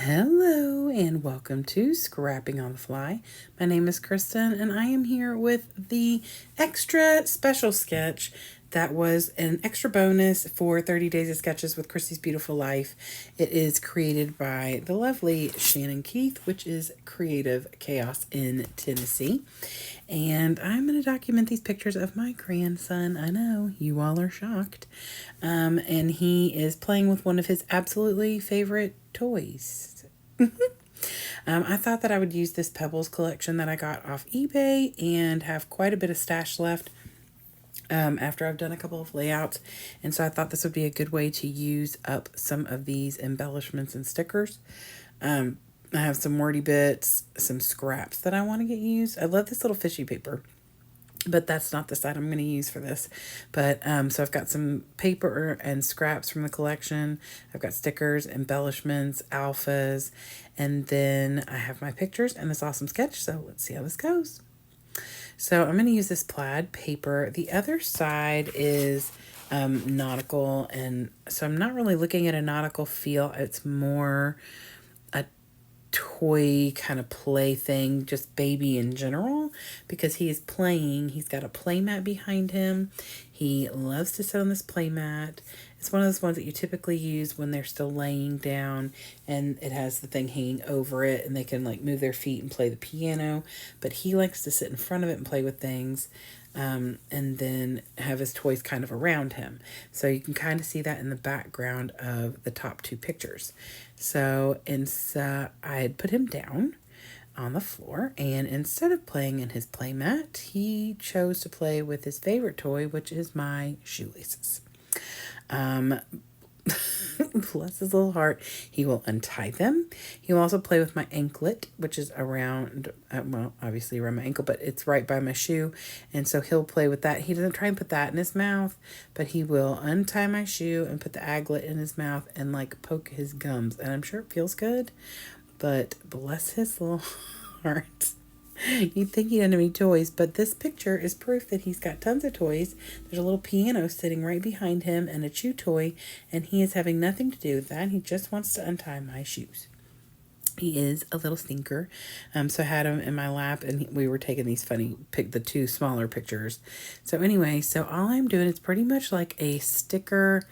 Hello and welcome to Scrapping on the Fly. My name is Kristen and I am here with the extra special sketch that was an extra bonus for 30 Days of Sketches with Christy's Beautiful Life. It is created by the lovely Shannon Keith, which is Creative Chaos in Tennessee. And I'm going to document these pictures of my grandson. I know, you all are shocked. And he is playing with one of his absolutely favorite toys. I thought that I would use this Pebbles collection that I got off eBay and have quite a bit of stash left after I've done a couple of layouts. And so I thought this would be a good way to use up some of these embellishments and stickers. I have some wordy bits, some scraps that I want to get used. I love this little fishy paper, but that's not the side I'm going to use for this. But so I've got some paper and scraps from the collection. I've got stickers, embellishments, alphas, and then I have my pictures and this awesome sketch. So let's see how this goes. So I'm going to use this plaid paper. The other side is nautical, and so I'm not really looking at a nautical feel. It's more a toy kind of play thing, just baby in general, because he is playing. He's got a play mat behind him. He loves to sit on this play mat. It's one of those ones that you typically use when they're still laying down and it has the thing hanging over it and they can like move their feet and play the piano, but he likes to sit in front of it and play with things. And then have his toys kind of around him. So you can kind of see that in the background of the top two pictures. So I had put him down on the floor, and instead of playing in his play mat, he chose to play with his favorite toy, which is my shoelaces. Bless his little heart. He will untie them. He will also play with my anklet, which is around, obviously around my ankle, but it's right by my shoe. And so he'll play with that. He doesn't try and put that in his mouth, but he will untie my shoe and put the aglet in his mouth and like poke his gums. And I'm sure it feels good, but bless his little heart. You'd think he didn't have any toys, but this picture is proof that he's got tons of toys. There's a little piano sitting right behind him and a chew toy, and he is having nothing to do with that. He just wants to untie my shoes. He is a little stinker. So I had him in my lap and we were taking these the two smaller pictures. So anyway, so all I'm doing is pretty much like a sticker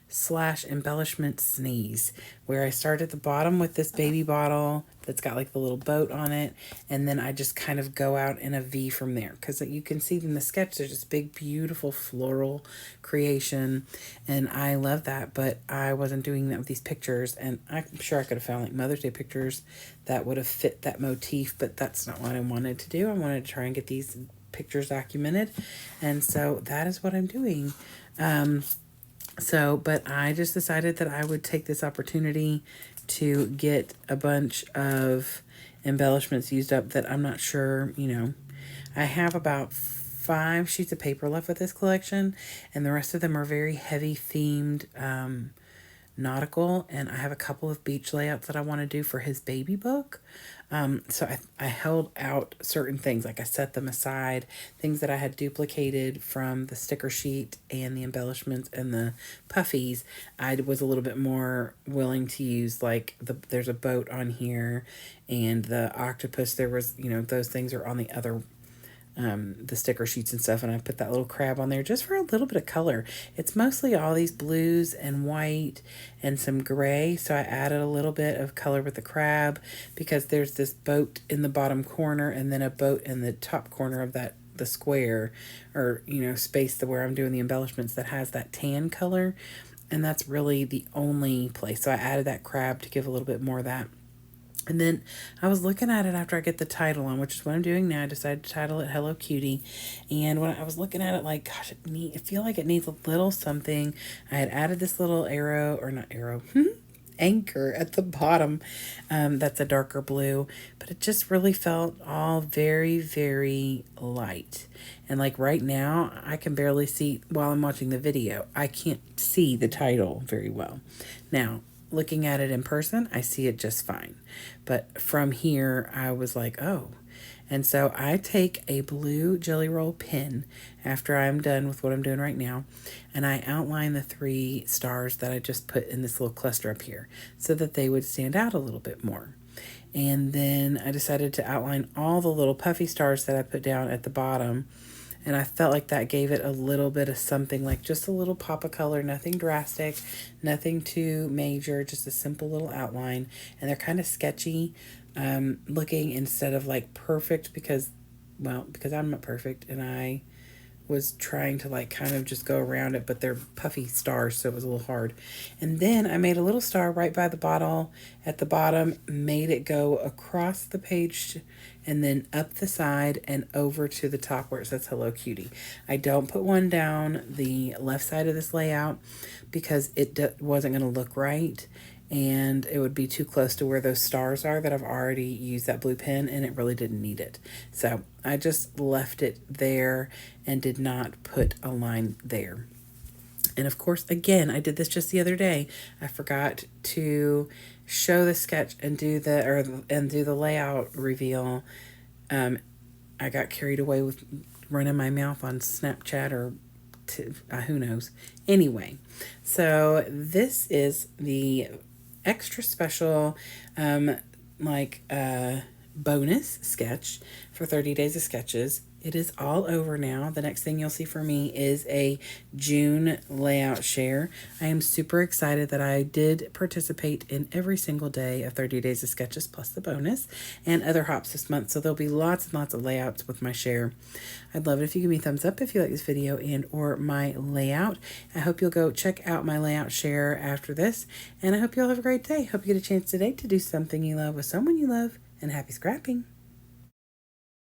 / embellishment sneeze, where I start at the bottom with this baby bottle that's got like the little boat on it, and then I just kind of go out in a V from there, because you can see in the sketch there's this big beautiful floral creation, and I love that, but I wasn't doing that with these pictures, and I'm sure I could have found like Mother's Day pictures that would have fit that motif, but that's not what I wanted to do. I wanted to try and get these pictures documented, and so that is what I'm doing. But I just decided that I would take this opportunity to get a bunch of embellishments used up that I'm not sure, I have about 5 sheets of paper left with this collection, and the rest of them are very heavy themed, nautical, and I have a couple of beach layouts that I want to do for his baby book. So I held out certain things, like I set them aside, things that I had duplicated from the sticker sheet and the embellishments and the puffies. I was a little bit more willing to use, like there's a boat on here and the octopus, there was, those things are on the other the sticker sheets and stuff, and I put that little crab on there just for a little bit of color. It's mostly all these blues and white and some gray, so I added a little bit of color with the crab because there's this boat in the bottom corner and then a boat in the top corner of the square or space where I'm doing the embellishments that has that tan color, and that's really the only place. So I added that crab to give a little bit more of that. And then I was looking at it after I get the title on, which is what I'm doing now. I decided to title it Hello Cutie. And when I was looking at it, like, gosh, I feel like it needs a little something. I had added this little anchor at the bottom. That's a darker blue. But it just really felt all very, very light. And like right now, I can barely see, while I'm watching the video, I can't see the title very well. Now, looking at it in person, I see it just fine. But from here, I was like, oh. And so I take a blue Jelly Roll pen after I'm done with what I'm doing right now, and I outline the 3 stars that I just put in this little cluster up here so that they would stand out a little bit more. And then I decided to outline all the little puffy stars that I put down at the bottom. And I felt like that gave it a little bit of something, like just a little pop of color, nothing drastic, nothing too major, just a simple little outline. And they're kind of sketchy looking instead of like perfect because I'm not perfect and I was trying to like kind of just go around it, but they're puffy stars, so it was a little hard. And then I made a little star right by the bottle at the bottom, made it go across the page and then up the side and over to the top where it says Hello Cutie. I don't put one down the left side of this layout because it wasn't going to look right, and it would be too close to where those stars are that I've already used that blue pen, and it really didn't need it. So I just left it there and did not put a line there. And of course, again, I did this just the other day. I forgot to show the sketch and do the layout reveal. I got carried away with running my mouth on Snapchat or who knows. Anyway, so this is the extra special bonus sketch for 30 Days of Sketches. It is all over now. The next thing you'll see from me is a June layout share. I am super excited that I did participate in every single day of 30 Days of Sketches plus the bonus and other hops this month. So there'll be lots and lots of layouts with my share. I'd love it if you give me a thumbs up if you like this video and or my layout. I hope you'll go check out my layout share after this. And I hope you'll have a great day. Hope you get a chance today to do something you love with someone you love. And happy scrapping.